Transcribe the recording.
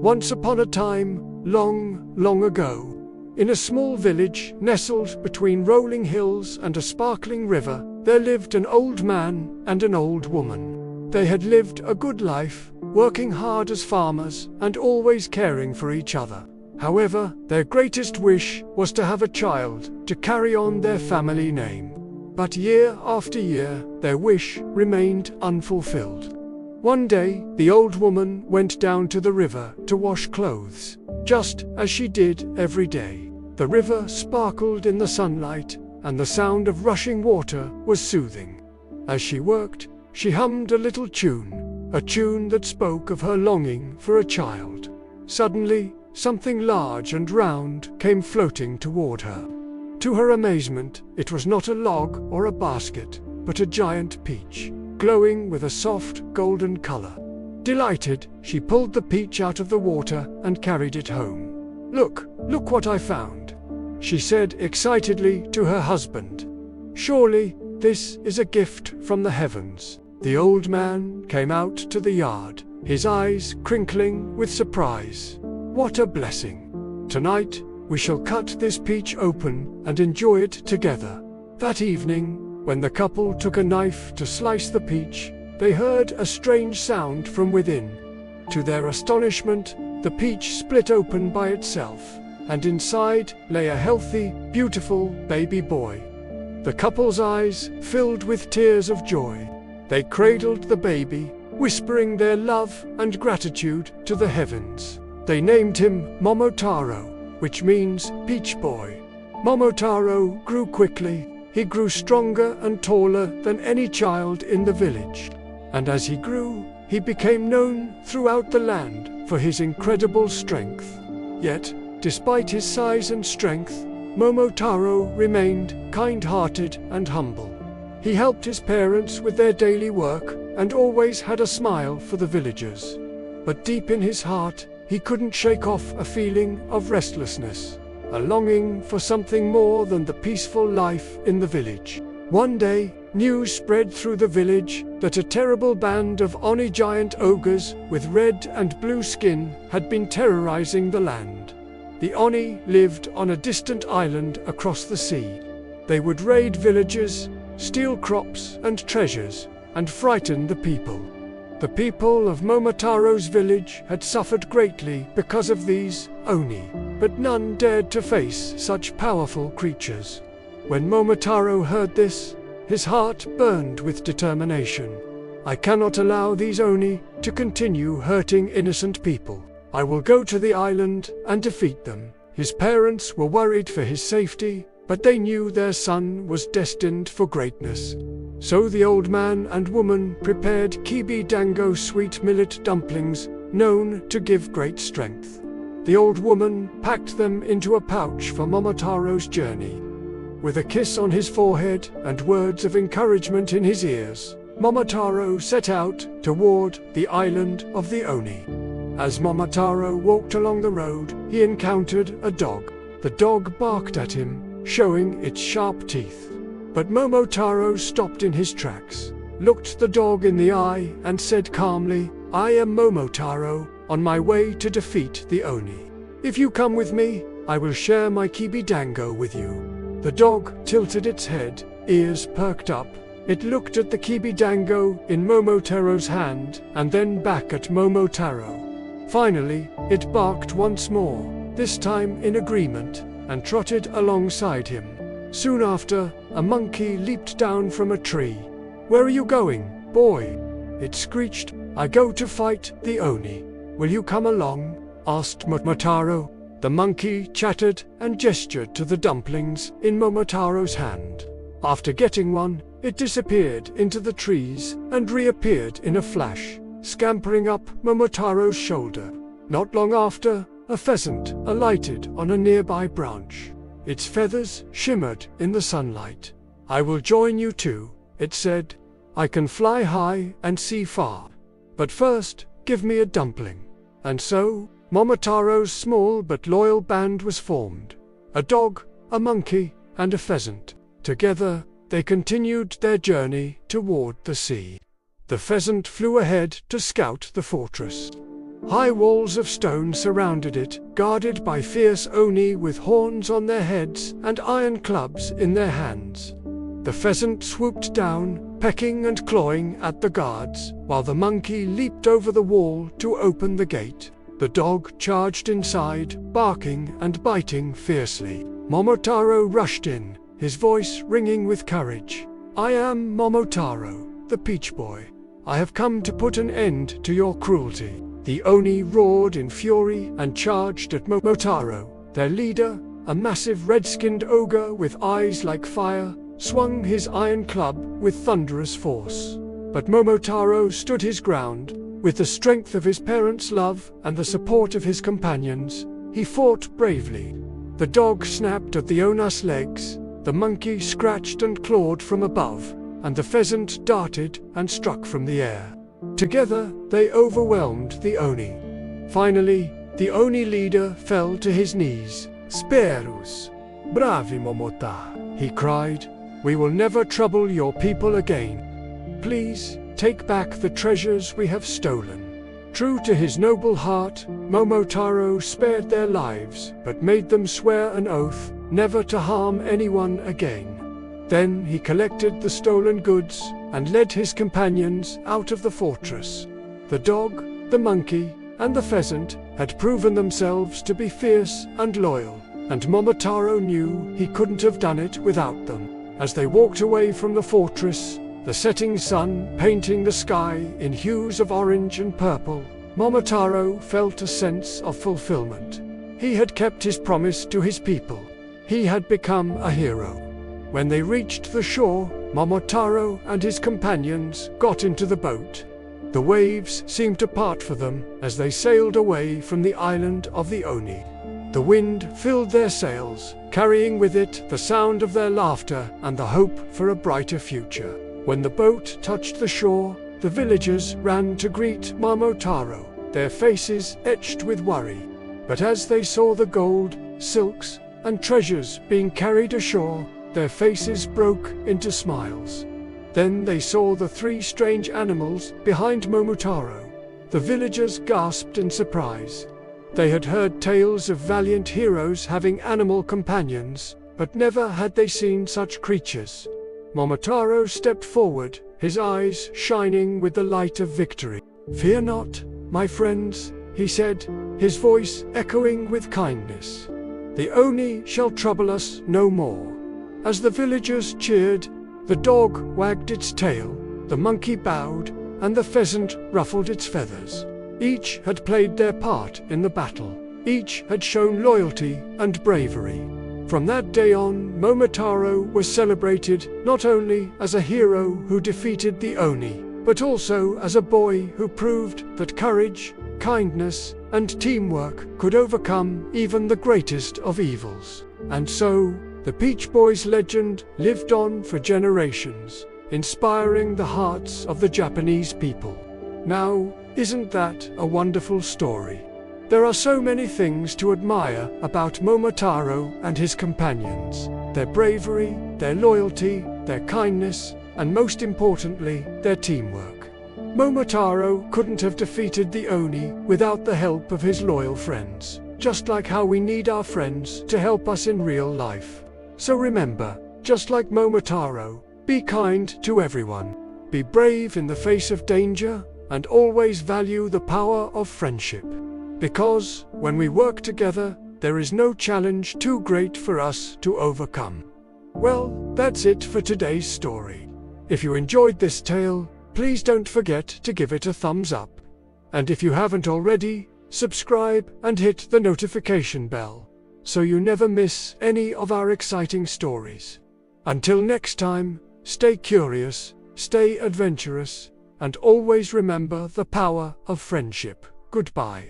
Once upon a time, long, long ago, in a small village nestled between rolling hills and a sparkling river, there lived an old man and an old woman. They had lived a good life, working hard as farmers and always caring for each other. However, their greatest wish was to have a child to carry on their family name. But year after year, their wish remained unfulfilled. One day, the old woman went down to the river to wash clothes, just as she did every day. The river sparkled in the sunlight, and the sound of rushing water was soothing. As she worked, she hummed a little tune, a tune that spoke of her longing for a child. Suddenly, something large and round came floating toward her. To her amazement, it was not a log or a basket, but a giant peach, glowing with a soft, golden color. Delighted, she pulled the peach out of the water and carried it home. Look what I found," she said excitedly to her husband. "Surely, this is a gift from the heavens." The old man came out to the yard, his eyes crinkling with surprise. "What a blessing! Tonight, we shall cut this peach open and enjoy it together." That evening, when the couple took a knife to slice the peach, they heard a strange sound from within. To their astonishment, the peach split open by itself, and inside lay a healthy, beautiful baby boy. The couple's eyes filled with tears of joy. They cradled the baby, whispering their love and gratitude to the heavens. They named him Momotarō, which means Peach Boy. Momotarō grew quickly. He grew stronger and taller than any child in the village. And as he grew, he became known throughout the land for his incredible strength. Yet, despite his size and strength, Momotarō remained kind-hearted and humble. He helped his parents with their daily work and always had a smile for the villagers. But deep in his heart, he couldn't shake off a feeling of restlessness, a longing for something more than the peaceful life in the village. One day, news spread through the village that a terrible band of Oni giant ogres with red and blue skin had been terrorizing the land. The Oni lived on a distant island across the sea. They would raid villages, steal crops and treasures, and frighten the people. The people of Momotaro's village had suffered greatly because of these Oni, but none dared to face such powerful creatures. When Momotarō heard this, his heart burned with determination. "I cannot allow these Oni to continue hurting innocent people. I will go to the island and defeat them." His parents were worried for his safety, but they knew their son was destined for greatness. So the old man and woman prepared kibi-dango sweet millet dumplings, known to give great strength. The old woman packed them into a pouch for Momotaro's journey. With a kiss on his forehead and words of encouragement in his ears, Momotarō set out toward the island of the Oni. As Momotarō walked along the road, he encountered a dog. The dog barked at him, showing its sharp teeth. But Momotarō stopped in his tracks, looked the dog in the eye, and said calmly, "I am Momotarō, on my way to defeat the Oni. If you come with me, I will share my kibi-dango with you." The dog tilted its head, ears perked up. It looked at the kibi-dango in Momotaro's hand, and then back at Momotarō. Finally, it barked once more, this time in agreement, and trotted alongside him. Soon after, a monkey leaped down from a tree. "Where are you going, boy?" it screeched. "I go to fight the Oni. Will you come along?" asked Momotarō. The monkey chattered and gestured to the dumplings in Momotaro's hand. After getting one, it disappeared into the trees and reappeared in a flash, scampering up Momotaro's shoulder. Not long after, a pheasant alighted on a nearby branch. Its feathers shimmered in the sunlight. "I will join you too," it said. "I can fly high and see far. But first, give me a dumpling." And so, Momotaro's small but loyal band was formed. A dog, a monkey, and a pheasant. Together, they continued their journey toward the sea. The pheasant flew ahead to scout the fortress. High walls of stone surrounded it, guarded by fierce oni with horns on their heads and iron clubs in their hands. The pheasant swooped down, pecking and clawing at the guards, while the monkey leaped over the wall to open the gate. The dog charged inside, barking and biting fiercely. Momotaro rushed in, his voice ringing with courage. "I am Momotaro, the Peach Boy. I have come to put an end to your cruelty." The oni roared in fury and charged at Momotaro. Their leader, a massive red-skinned ogre with eyes like fire, swung his iron club with thunderous force. But Momotaro stood his ground. With the strength of his parents' love and the support of his companions, he fought bravely. The dog snapped at the ona's legs, the monkey scratched and clawed from above, and the pheasant darted and struck from the air. Together, they overwhelmed the oni. Finally, the oni leader fell to his knees. "Sperus, bravi Momotā," he cried. "We will never trouble your people again. Please, take back the treasures we have stolen." True to his noble heart, Momotaro spared their lives, but made them swear an oath never to harm anyone again. Then he collected the stolen goods and led his companions out of the fortress. The dog, the monkey, and the pheasant had proven themselves to be fierce and loyal, and Momotaro knew he couldn't have done it without them. As they walked away from the fortress, the setting sun painting the sky in hues of orange and purple, Momotaro felt a sense of fulfillment. He had kept his promise to his people. He had become a hero. When they reached the shore, Momotaro and his companions got into the boat. The waves seemed to part for them as they sailed away from the island of the Oni. The wind filled their sails, carrying with it the sound of their laughter and the hope for a brighter future. When the boat touched the shore, the villagers ran to greet Momotaro, their faces etched with worry. But as they saw the gold, silks, and treasures being carried ashore, their faces broke into smiles. Then they saw the three strange animals behind Momotaro. The villagers gasped in surprise. They had heard tales of valiant heroes having animal companions, but never had they seen such creatures. Momotaro stepped forward, his eyes shining with the light of victory. "Fear not, my friends," he said, his voice echoing with kindness. "The Oni shall trouble us no more." As the villagers cheered, the dog wagged its tail, the monkey bowed, and the pheasant ruffled its feathers. Each had played their part in the battle. Each had shown loyalty and bravery. From that day on, Momotaro was celebrated not only as a hero who defeated the Oni, but also as a boy who proved that courage, kindness, and teamwork could overcome even the greatest of evils. And so, the Peach Boy's legend lived on for generations, inspiring the hearts of the Japanese people. Now, isn't that a wonderful story? There are so many things to admire about Momotaro and his companions: their bravery, their loyalty, their kindness, and most importantly, their teamwork. Momotaro couldn't have defeated the Oni without the help of his loyal friends, just like how we need our friends to help us in real life. So remember, just like Momotaro, be kind to everyone, be brave in the face of danger, and always value the power of friendship. Because, when we work together, there is no challenge too great for us to overcome. Well, that's it for today's story. If you enjoyed this tale, please don't forget to give it a thumbs up. And if you haven't already, subscribe and hit the notification bell, so you never miss any of our exciting stories. Until next time, stay curious, stay adventurous, and always remember the power of friendship. Goodbye.